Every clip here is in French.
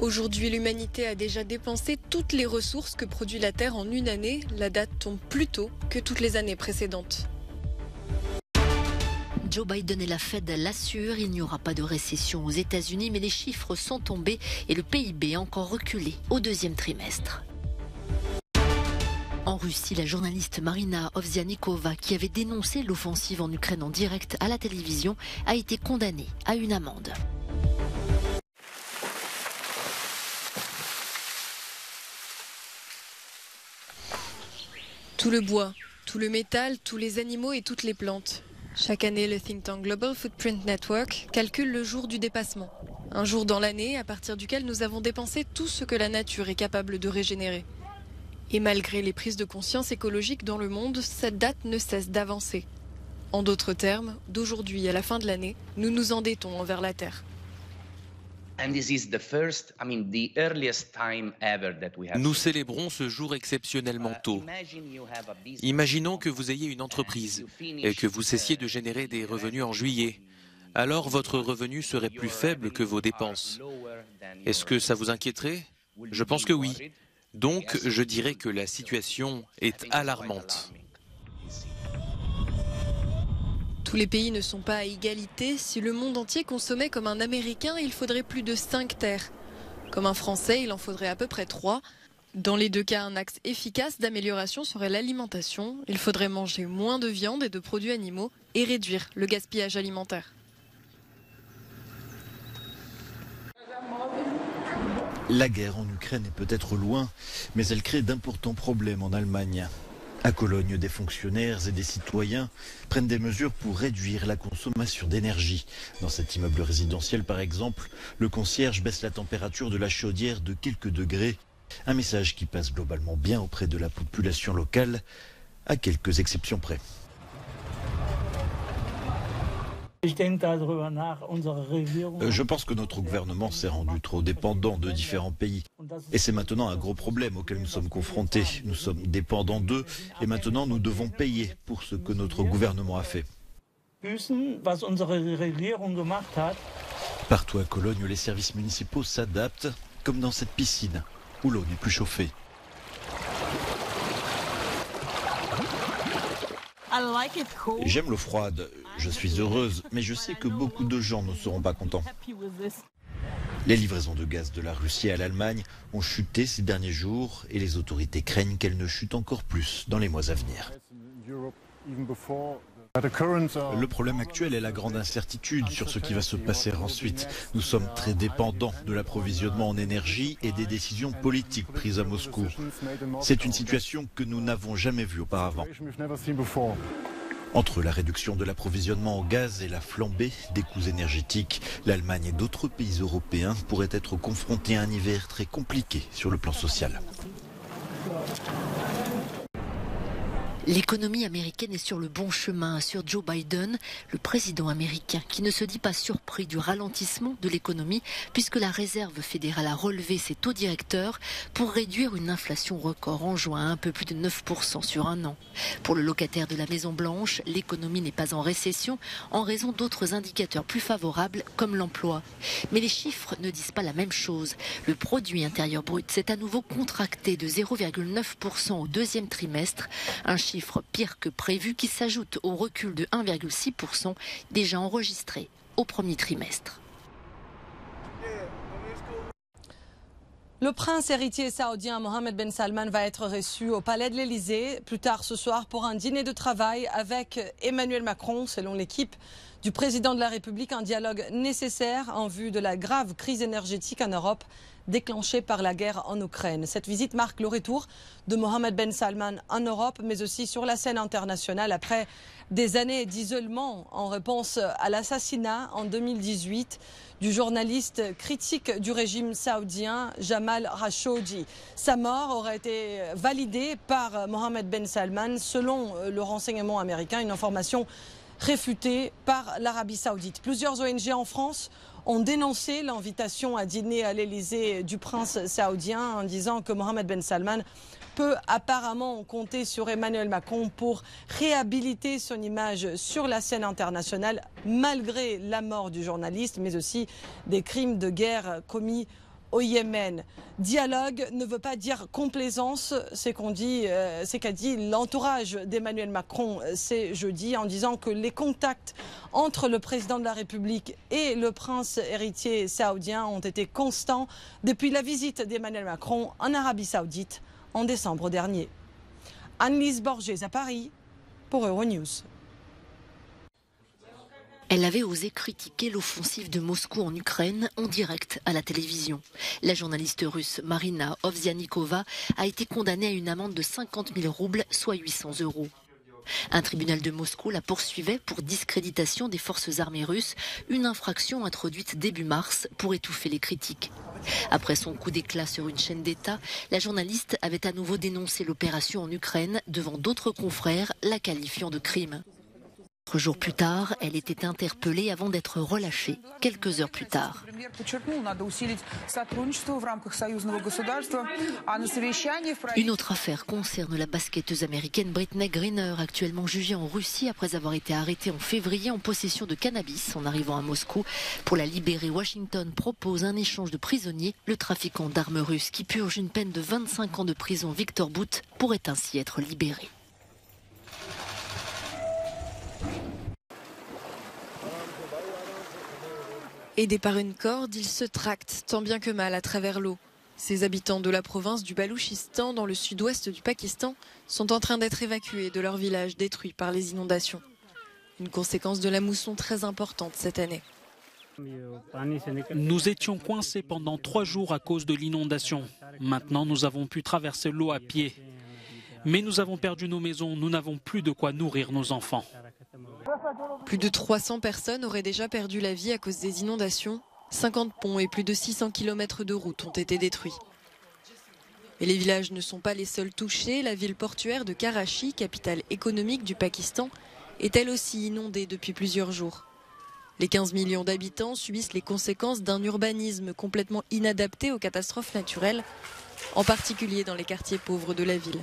Aujourd'hui, l'humanité a déjà dépensé toutes les ressources que produit la Terre en une année. La date tombe plus tôt que toutes les années précédentes. Joe Biden et la Fed l'assurent, il n'y aura pas de récession aux États-Unis, mais les chiffres sont tombés et le PIB a encore reculé au deuxième trimestre. En Russie, la journaliste Marina Ovsianikova, qui avait dénoncé l'offensive en Ukraine en direct à la télévision, a été condamnée à une amende. Tout le bois, tout le métal, tous les animaux et toutes les plantes. Chaque année, le think tank Global Footprint Network calcule le jour du dépassement. Un jour dans l'année à partir duquel nous avons dépensé tout ce que la nature est capable de régénérer. Et malgré les prises de conscience écologiques dans le monde, cette date ne cesse d'avancer. En d'autres termes, d'aujourd'hui à la fin de l'année, nous nous endettons envers la Terre. Nous célébrons ce jour exceptionnellement tôt. Imaginons que vous ayez une entreprise et que vous cessiez de générer des revenus en juillet. Alors votre revenu serait plus faible que vos dépenses. Est-ce que ça vous inquiéterait? Je pense que oui. Donc je dirais que la situation est alarmante. Tous les pays ne sont pas à égalité. Si le monde entier consommait comme un Américain, il faudrait plus de 5 terres. Comme un Français, il en faudrait à peu près 3. Dans les deux cas, un axe efficace d'amélioration serait l'alimentation. Il faudrait manger moins de viande et de produits animaux et réduire le gaspillage alimentaire. La guerre en Ukraine est peut-être loin, mais elle crée d'importants problèmes en Allemagne. À Cologne, des fonctionnaires et des citoyens prennent des mesures pour réduire la consommation d'énergie. Dans cet immeuble résidentiel, par exemple, le concierge baisse la température de la chaudière de quelques degrés. Un message qui passe globalement bien auprès de la population locale, à quelques exceptions près. Je pense que notre gouvernement s'est rendu trop dépendant de différents pays. Et c'est maintenant un gros problème auquel nous sommes confrontés. Nous sommes dépendants d'eux et maintenant nous devons payer pour ce que notre gouvernement a fait. Partout à Cologne, les services municipaux s'adaptent, comme dans cette piscine où l'eau n'est plus chauffée. J'aime l'eau froide, je suis heureuse, mais je sais que beaucoup de gens ne seront pas contents. Les livraisons de gaz de la Russie à l'Allemagne ont chuté ces derniers jours et les autorités craignent qu'elles ne chutent encore plus dans les mois à venir. Le problème actuel est la grande incertitude sur ce qui va se passer ensuite. Nous sommes très dépendants de l'approvisionnement en énergie et des décisions politiques prises à Moscou. C'est une situation que nous n'avons jamais vue auparavant. Entre la réduction de l'approvisionnement en gaz et la flambée des coûts énergétiques, l'Allemagne et d'autres pays européens pourraient être confrontés à un hiver très compliqué sur le plan social. L'économie américaine est sur le bon chemin, assure Joe Biden, le président américain, qui ne se dit pas surpris du ralentissement de l'économie puisque la Réserve fédérale a relevé ses taux directeurs pour réduire une inflation record en juin à un peu plus de 9% sur un an. Pour le locataire de la Maison-Blanche, l'économie n'est pas en récession en raison d'autres indicateurs plus favorables comme l'emploi. Mais les chiffres ne disent pas la même chose. Le produit intérieur brut s'est à nouveau contracté de 0,9% au deuxième trimestre, un chiffre pire que prévu qui s'ajoute au recul de 1,6% déjà enregistré au premier trimestre. Le prince héritier saoudien Mohammed Ben Salman va être reçu au palais de l'Élysée plus tard ce soir pour un dîner de travail avec Emmanuel Macron, selon l'équipe du président de la République, un dialogue nécessaire en vue de la grave crise énergétique en Europe déclenchée par la guerre en Ukraine. Cette visite marque le retour de Mohammed Ben Salman en Europe, mais aussi sur la scène internationale après des années d'isolement en réponse à l'assassinat en 2018 du journaliste critique du régime saoudien Jamal Khashoggi. Sa mort aurait été validée par Mohammed Ben Salman selon le renseignement américain, une information réfutée par l'Arabie saoudite. Plusieurs ONG en France ont dénoncé l'invitation à dîner à l'Élysée du prince saoudien en disant que Mohammed Ben Salman peut apparemment compter sur Emmanuel Macron pour réhabiliter son image sur la scène internationale malgré la mort du journaliste, mais aussi des crimes de guerre commis au Yémen. Dialogue ne veut pas dire complaisance, c'est qu'a dit l'entourage d'Emmanuel Macron ce jeudi en disant que les contacts entre le président de la République et le prince héritier saoudien ont été constants depuis la visite d'Emmanuel Macron en Arabie Saoudite en décembre dernier. Anne-Lise Borges à Paris pour Euronews. Elle avait osé critiquer l'offensive de Moscou en Ukraine en direct à la télévision. La journaliste russe Marina Ovsianikova a été condamnée à une amende de 50 000 roubles, soit 800 €. Un tribunal de Moscou la poursuivait pour discréditation des forces armées russes, une infraction introduite début mars pour étouffer les critiques. Après son coup d'éclat sur une chaîne d'État, la journaliste avait à nouveau dénoncé l'opération en Ukraine devant d'autres confrères, la qualifiant de crime. 3 jours plus tard, elle était interpellée avant d'être relâchée, quelques heures plus tard. Une autre affaire concerne la basketteuse américaine Brittney Griner, actuellement jugée en Russie après avoir été arrêtée en février en possession de cannabis en arrivant à Moscou. Pour la libérer, Washington propose un échange de prisonniers. Le trafiquant d'armes russe qui purge une peine de 25 ans de prison, Victor Bout, pourrait ainsi être libéré. Aidés par une corde, ils se tractent tant bien que mal à travers l'eau. Ces habitants de la province du Baloutchistan, dans le sud-ouest du Pakistan, sont en train d'être évacués de leur village détruit par les inondations. Une conséquence de la mousson très importante cette année. Nous étions coincés pendant 3 jours à cause de l'inondation. Maintenant, nous avons pu traverser l'eau à pied. Mais nous avons perdu nos maisons, nous n'avons plus de quoi nourrir nos enfants. Plus de 300 personnes auraient déjà perdu la vie à cause des inondations. 50 ponts et plus de 600 km de routes ont été détruits. Et les villages ne sont pas les seuls touchés. La ville portuaire de Karachi, capitale économique du Pakistan, est elle aussi inondée depuis plusieurs jours. Les 15 millions d'habitants subissent les conséquences d'un urbanisme complètement inadapté aux catastrophes naturelles, en particulier dans les quartiers pauvres de la ville.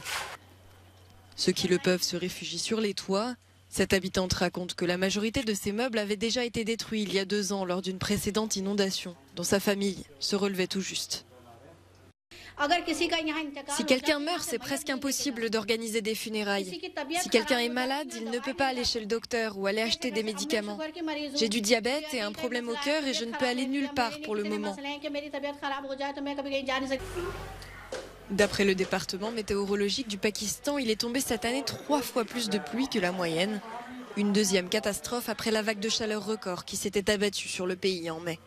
Ceux qui le peuvent se réfugient sur les toits. Cette habitante raconte que la majorité de ses meubles avaient déjà été détruits il y a 2 ans lors d'une précédente inondation, dont sa famille se relevait tout juste. Si quelqu'un meurt, c'est presque impossible d'organiser des funérailles. Si quelqu'un est malade, il ne peut pas aller chez le docteur ou aller acheter des médicaments. J'ai du diabète et un problème au cœur et je ne peux aller nulle part pour le moment. D'après le département météorologique du Pakistan, il est tombé cette année 3 fois plus de pluie que la moyenne. Une deuxième catastrophe après la vague de chaleur record qui s'était abattue sur le pays en mai.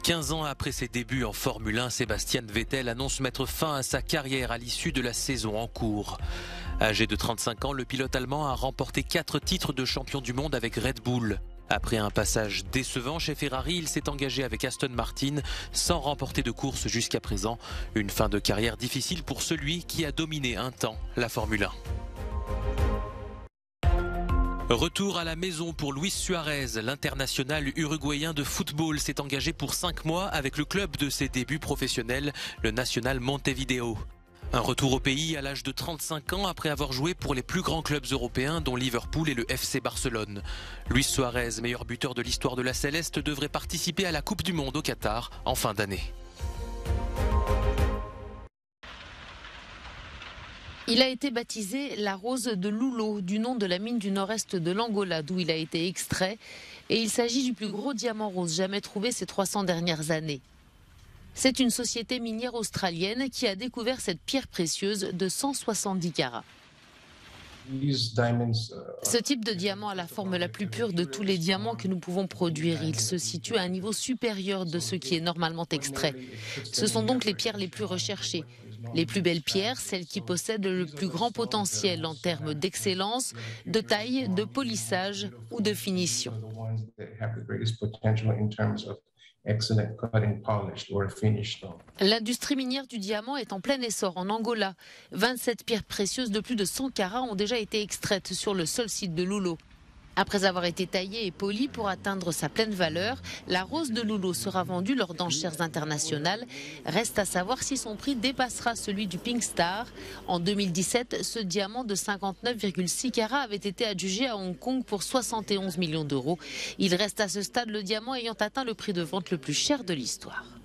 15 ans après ses débuts en Formule 1, Sébastien Vettel annonce mettre fin à sa carrière à l'issue de la saison en cours. Âgé de 35 ans, le pilote allemand a remporté 4 titres de champion du monde avec Red Bull. Après un passage décevant chez Ferrari, il s'est engagé avec Aston Martin sans remporter de course jusqu'à présent. Une fin de carrière difficile pour celui qui a dominé un temps la Formule 1. Retour à la maison pour Luis Suarez. L'international uruguayen de football s'est engagé pour 5 mois avec le club de ses débuts professionnels, le Nacional Montevideo. Un retour au pays à l'âge de 35 ans après avoir joué pour les plus grands clubs européens dont Liverpool et le FC Barcelone. Luis Suarez, meilleur buteur de l'histoire de la Céleste, devrait participer à la Coupe du Monde au Qatar en fin d'année. Il a été baptisé la rose de Loulo, du nom de la mine du nord-est de l'Angola, d'où il a été extrait. Et il s'agit du plus gros diamant rose jamais trouvé ces 300 dernières années. C'est une société minière australienne qui a découvert cette pierre précieuse de 170 carats. Ce type de diamant a la forme la plus pure de tous les diamants que nous pouvons produire. Il se situe à un niveau supérieur de ce qui est normalement extrait. Ce sont donc les pierres les plus recherchées. Les plus belles pierres, celles qui possèdent le plus grand potentiel en termes d'excellence, de taille, de polissage ou de finition. L'industrie minière du diamant est en plein essor en Angola. 27 pierres précieuses de plus de 100 carats ont déjà été extraites sur le seul site de Loulo. Après avoir été taillée et polie pour atteindre sa pleine valeur, la rose de Loulou sera vendue lors d'enchères internationales. Reste à savoir si son prix dépassera celui du Pink Star. En 2017, ce diamant de 59,6 carats avait été adjugé à Hong Kong pour 71 millions d'euros. Il reste à ce stade le diamant ayant atteint le prix de vente le plus cher de l'histoire.